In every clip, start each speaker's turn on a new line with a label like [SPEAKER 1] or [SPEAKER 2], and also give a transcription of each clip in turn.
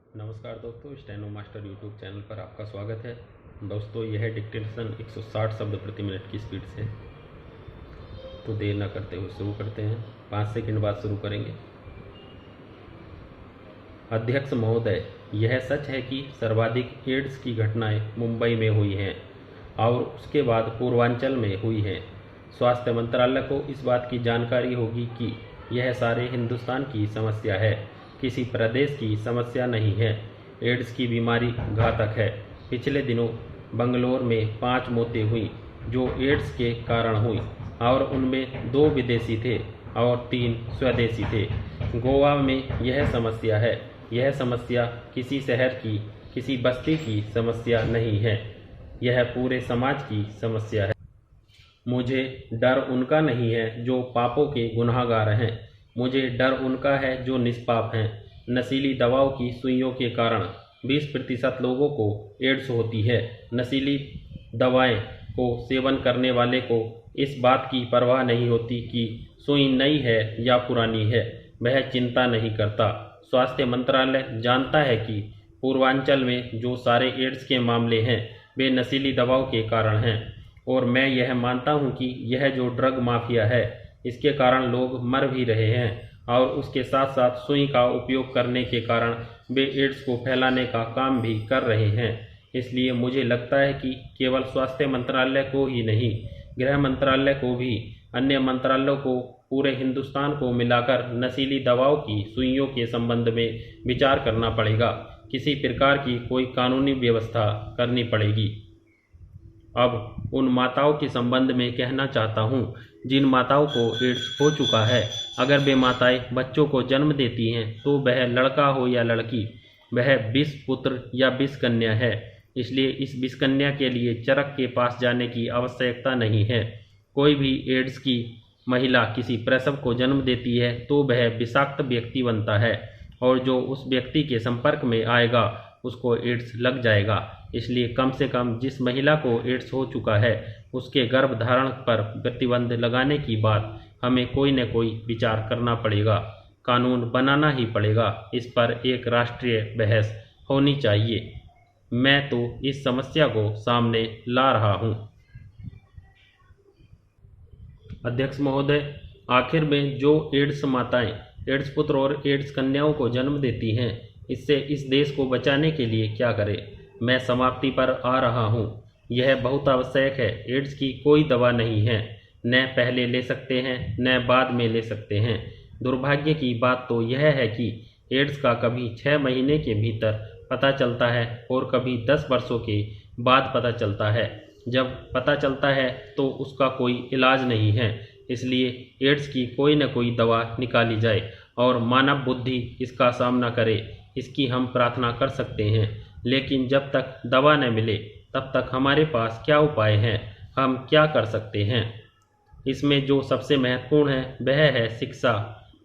[SPEAKER 1] नमस्कार दोस्तों, steno master YouTube channel पर आपका स्वागत है। दोस्तों, यह डिक्टेशन 160 शब्द प्रति मिनट की स्पीड से। तो देर न करते हुए शुरू करते हैं। 5 सेकंड बाद शुरू करेंगे। अध्यक्ष महोदय, यह सच है कि सर्वाधिक एड्स की घटनाएं मुंबई में हुई हैं और उसके बाद पूर्वांचल में हुई हैं। स्वास्थ्य मंत्रालय को इस बात की जानकारी होगी कि यह सारे हिंदुस्तान की समस्या है, किसी प्रदेश की समस्या नहीं है। एड्स की बीमारी घातक है। पिछले दिनों बंगलोर में 5 मौतें हुई जो एड्स के कारण हुई और उनमें 2 विदेशी थे और 3 स्वदेशी थे। गोवा में यह समस्या है। यह समस्या किसी शहर की, किसी बस्ती की समस्या नहीं है, यह पूरे समाज की समस्या है। मुझे डर उनका नहीं है जो पापों के गुनहगार हैं, मुझे डर उनका है जो निष्पाप हैं। नशीली दवाओं की सुइयों के कारण 20% लोगों को एड्स होती है। नशीली दवाएं को सेवन करने वाले को इस बात की परवाह नहीं होती कि सुई नई है या पुरानी है, वह चिंता नहीं करता। स्वास्थ्य मंत्रालय जानता है कि पूर्वांचल में जो सारे एड्स के मामले हैं वे नशीली दवाओं के कारण हैं, और मैं यह मानता हूं कि यह जो ड्रग माफिया है इसके कारण लोग मर भी रहे हैं और उसके साथ साथ सुई का उपयोग करने के कारण वे एड्स को फैलाने का काम भी कर रहे हैं। इसलिए मुझे लगता है कि केवल स्वास्थ्य मंत्रालय को ही नहीं, गृह मंत्रालय को भी, अन्य मंत्रालयों को, पूरे हिंदुस्तान को मिलाकर नशीली दवाओं की सुइयों के संबंध में विचार करना पड़ेगा। किसी प्रकार की कोई कानूनी व्यवस्था करनी पड़ेगी। अब उन माताओं के संबंध में कहना चाहता हूँ जिन माताओं को एड्स हो चुका है। अगर वे माताएं बच्चों को जन्म देती हैं तो वह लड़का हो या लड़की, वह विष पुत्र या विष कन्या है। इसलिए इस विष कन्या के लिए चरक के पास जाने की आवश्यकता नहीं है। कोई भी एड्स की महिला किसी प्रसव को जन्म देती है तो वह विषाक्त व्यक्ति बनता है और जो उस व्यक्ति के संपर्क में आएगा उसको एड्स लग जाएगा। इसलिए कम से कम जिस महिला को एड्स हो चुका है उसके गर्भ धारण पर प्रतिबंध लगाने की बात हमें कोई न कोई विचार करना पड़ेगा, कानून बनाना ही पड़ेगा। इस पर एक राष्ट्रीय बहस होनी चाहिए। मैं तो इस समस्या को सामने ला रहा हूं। अध्यक्ष महोदय, आखिर में जो एड्स माताएं एड्स पुत्र और एड्स कन्याओं को जन्म देती हैं, इससे इस देश को बचाने के लिए क्या करें? मैं समाप्ति पर आ रहा हूं। यह बहुत आवश्यक है। एड्स की कोई दवा नहीं है, न पहले ले सकते हैं न बाद में ले सकते हैं। दुर्भाग्य की बात तो यह है कि एड्स का कभी 6 महीने के भीतर पता चलता है और कभी 10 वर्षों के बाद पता चलता है। जब पता चलता है तो उसका कोई इलाज नहीं है। इसलिए एड्स की कोई न कोई दवा निकाली जाए और मानव बुद्धि इसका सामना करे, इसकी हम प्रार्थना कर सकते हैं। लेकिन जब तक दवा न मिले तब तक हमारे पास क्या उपाय हैं? हम क्या कर सकते हैं? इसमें जो सबसे महत्वपूर्ण है वह है शिक्षा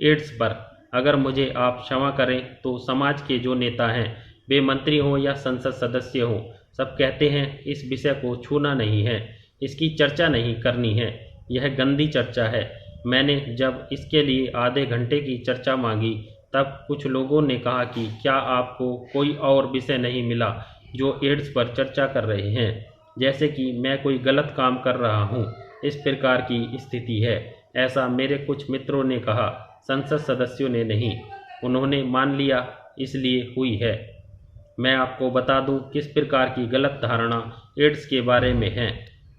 [SPEAKER 1] एड्स पर। अगर मुझे आप क्षमा करें तो समाज के जो नेता हैं, वे मंत्री हों या संसद सदस्य हों, सब कहते हैं इस विषय को छूना नहीं है, इसकी चर्चा नहीं करनी है, यह गंदी चर्चा है। मैंने जब इसके लिए आधे घंटे की चर्चा मांगी तब कुछ लोगों ने कहा कि क्या आपको कोई और विषय नहीं मिला जो एड्स पर चर्चा कर रहे हैं, जैसे कि मैं कोई गलत काम कर रहा हूं। इस प्रकार की स्थिति है, ऐसा मेरे कुछ मित्रों ने कहा, संसद सदस्यों ने नहीं। उन्होंने मान लिया इसलिए हुई है। मैं आपको बता दूं किस प्रकार की गलत धारणा एड्स के बारे में है।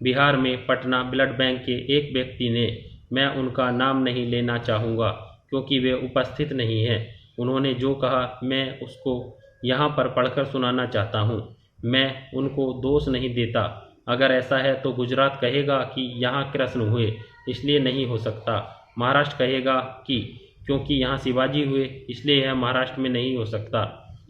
[SPEAKER 1] बिहार में पटना ब्लड बैंक के एक व्यक्ति ने, मैं उनका नाम नहीं लेना चाहूँगा क्योंकि वे उपस्थित नहीं हैं, उन्होंने जो कहा मैं उसको यहाँ पर पढ़कर सुनाना चाहता हूँ। मैं उनको दोष नहीं देता। अगर ऐसा है तो गुजरात कहेगा कि यहाँ कृष्ण हुए इसलिए नहीं हो सकता। महाराष्ट्र कहेगा कि क्योंकि यहाँ शिवाजी हुए इसलिए यह महाराष्ट्र में नहीं हो सकता।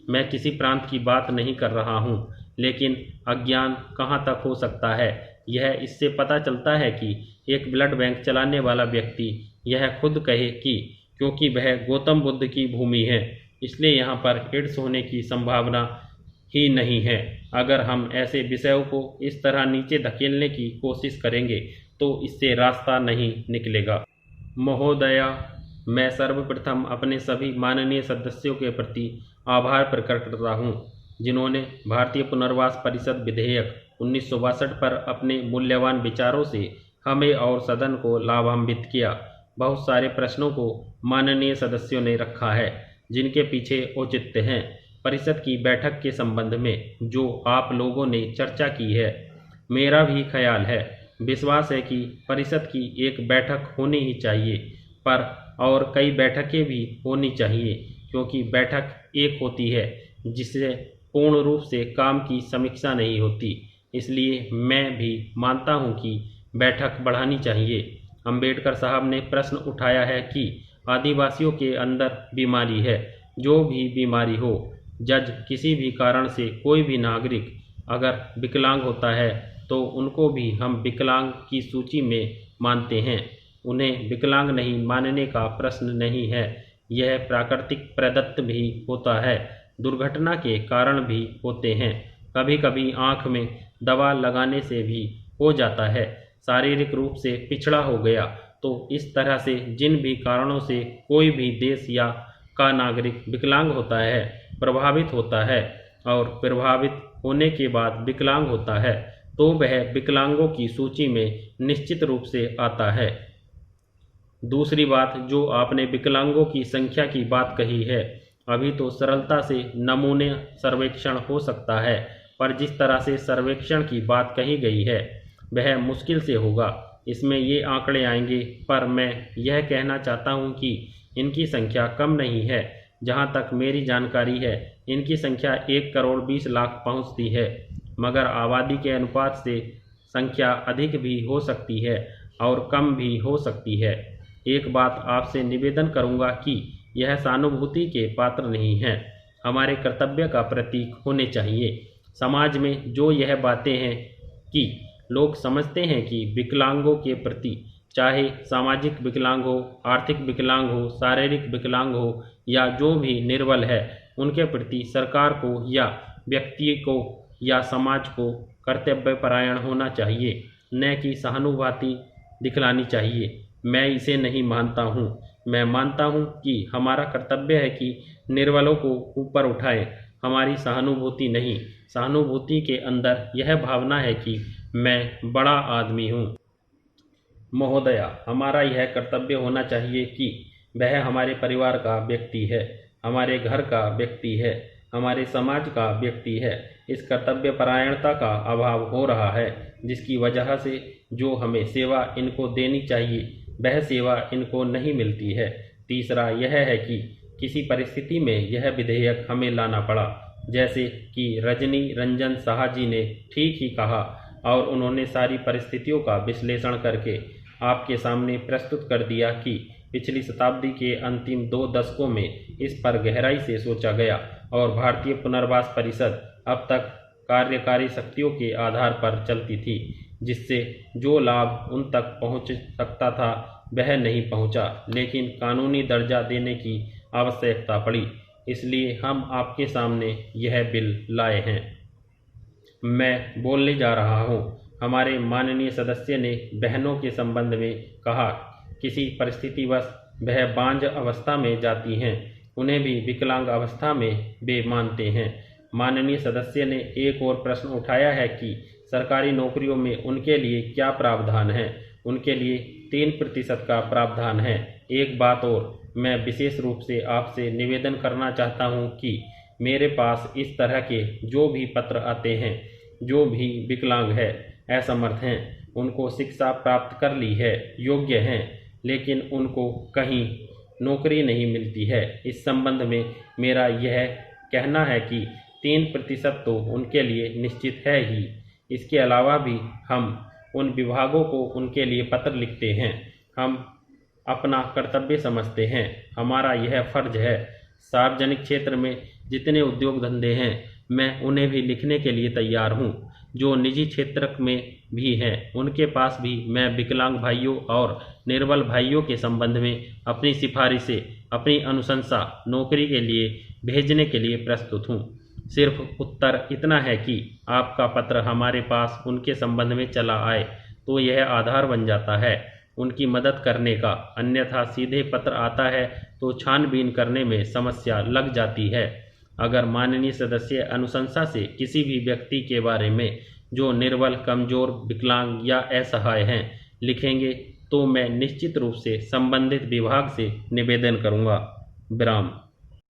[SPEAKER 1] मैं किसी प्रांत की बात नहीं कर रहा हूँ, लेकिन अज्ञान कहाँ तक हो सकता है यह इससे पता चलता है कि एक ब्लड बैंक चलाने वाला व्यक्ति यह खुद कहे कि क्योंकि वह गौतम बुद्ध की भूमि है इसलिए यहाँ पर एड्स होने की संभावना ही नहीं है। अगर हम ऐसे विषयों को इस तरह नीचे धकेलने की कोशिश करेंगे तो इससे रास्ता नहीं निकलेगा। महोदया, मैं सर्वप्रथम अपने सभी माननीय सदस्यों के प्रति आभार प्रकट करता हूँ, जिन्होंने भारतीय पुनर्वास परिषद विधेयक 1962 पर अपने मूल्यवान विचारों से हमें और सदन को लाभान्वित किया। बहुत सारे प्रश्नों को माननीय सदस्यों ने रखा है, जिनके पीछे औचित्य हैं। परिषद की बैठक के संबंध में जो आप लोगों ने चर्चा की है, मेरा भी ख्याल है, विश्वास है कि परिषद की एक बैठक होनी ही चाहिए, पर और कई बैठकें भी होनी चाहिए, क्योंकि बैठक एक होती है जिससे पूर्ण रूप से काम की समीक्षा नहीं होती। इसलिए मैं भी मानता हूं कि बैठक बढ़ानी चाहिए। अंबेडकर साहब ने प्रश्न उठाया है कि आदिवासियों के अंदर बीमारी है, जो भी बीमारी हो, जज किसी भी कारण से कोई भी नागरिक अगर विकलांग होता है तो उनको भी हम विकलांग की सूची में मानते हैं। उन्हें विकलांग नहीं मानने का प्रश्न नहीं है। यह प्राकृतिक प्रदत्त भी होता है, दुर्घटना के कारण भी होते हैं, कभी कभी आँख में दवा लगाने से भी हो जाता है, शारीरिक रूप से पिछड़ा हो गया। तो इस तरह से जिन भी कारणों से कोई भी देश या का नागरिक विकलांग होता है, प्रभावित होता है और प्रभावित होने के बाद विकलांग होता है, तो वह विकलांगों की सूची में निश्चित रूप से आता है। दूसरी बात, जो आपने विकलांगों की संख्या की बात कही है, अभी तो सरलता से नमूने सर्वेक्षण हो सकता है, पर जिस तरह से सर्वेक्षण की बात कही गई है वह मुश्किल से होगा। इसमें ये आंकड़े आएंगे, पर मैं यह कहना चाहता हूँ कि इनकी संख्या कम नहीं है। जहाँ तक मेरी जानकारी है, इनकी संख्या 1,20,00,000 पहुँचती है, मगर आबादी के अनुपात से संख्या अधिक भी हो सकती है और कम भी हो सकती है। एक बात आपसे निवेदन करूंगा कि यह सहानुभूति के पात्र नहीं है, हमारे कर्तव्य का प्रतीक होने चाहिए। समाज में जो यह बातें हैं कि लोग समझते हैं कि विकलांगों के प्रति, चाहे सामाजिक विकलांग हो, आर्थिक विकलांग हो, शारीरिक विकलांग हो या जो भी निर्बल है, उनके प्रति सरकार को या व्यक्ति को या समाज को कर्तव्यपरायण होना चाहिए, न कि सहानुभूति दिखलानी चाहिए। मैं इसे नहीं मानता हूँ। मैं मानता हूँ कि हमारा कर्तव्य है कि निर्बलों को ऊपर उठाएं, हमारी सहानुभूति नहीं। सहानुभूति के अंदर यह भावना है कि मैं बड़ा आदमी हूँ। महोदया, हमारा यह कर्तव्य होना चाहिए कि वह हमारे परिवार का व्यक्ति है, हमारे घर का व्यक्ति है, हमारे समाज का व्यक्ति है। इस कर्तव्य परायणता का अभाव हो रहा है, जिसकी वजह से जो हमें सेवा इनको देनी चाहिए वह सेवा इनको नहीं मिलती है। तीसरा यह है कि किसी परिस्थिति में यह विधेयक हमें लाना पड़ा, जैसे कि रजनी रंजन साहा जी ने ठीक ही कहा और उन्होंने सारी परिस्थितियों का विश्लेषण करके आपके सामने प्रस्तुत कर दिया कि पिछली शताब्दी के अंतिम 2 दशकों में इस पर गहराई से सोचा गया और भारतीय पुनर्वास परिषद अब तक कार्यकारी शक्तियों के आधार पर चलती थी, जिससे जो लाभ उन तक पहुंच सकता था वह नहीं पहुंचा, लेकिन कानूनी दर्जा देने की आवश्यकता पड़ी। इसलिए हम आपके सामने यह बिल लाए हैं। मैं बोलने जा रहा हूं। हमारे माननीय सदस्य ने बहनों के संबंध में कहा, किसी परिस्थितिवश वह बांझ अवस्था में जाती हैं, उन्हें भी विकलांग अवस्था में वे मानते हैं। माननीय सदस्य ने एक और प्रश्न उठाया है कि सरकारी नौकरियों में उनके लिए क्या प्रावधान है। उनके लिए 3% का प्रावधान है। एक बात और, मैं विशेष रूप से आपसे निवेदन करना चाहता हूं कि मेरे पास इस तरह के जो भी पत्र आते हैं, जो भी विकलांग है, असमर्थ हैं, उनको शिक्षा प्राप्त कर ली है, योग्य हैं, लेकिन उनको कहीं नौकरी नहीं मिलती है। इस संबंध में मेरा यह कहना है कि 3% तो उनके लिए निश्चित है ही। इसके अलावा भी हम उन विभागों को उनके लिए पत्र लिखते हैं। हम अपना कर्तव्य समझते हैं, हमारा यह फर्ज है। सार्वजनिक क्षेत्र में जितने उद्योग धंधे हैं, मैं उन्हें भी लिखने के लिए तैयार हूँ। जो निजी क्षेत्र में भी हैं, उनके पास भी मैं विकलांग भाइयों और निर्बल भाइयों के संबंध में अपनी सिफारिशें, अपनी अनुशंसा नौकरी के लिए भेजने के लिए प्रस्तुत हूँ। सिर्फ उत्तर इतना है कि आपका पत्र हमारे पास उनके संबंध में चला आए तो यह आधार बन जाता है। उनकी मदद करने का, अन्यथा सीधे पत्र आता है तो छानबीन करने में समस्या लग जाती है। अगर माननीय सदस्य अनुशंसा से किसी भी व्यक्ति के बारे में जो निर्बल, कमजोर, विकलांग या असहाय हैं लिखेंगे तो मैं निश्चित रूप से संबंधित विभाग से निवेदन करूंगा। विराम।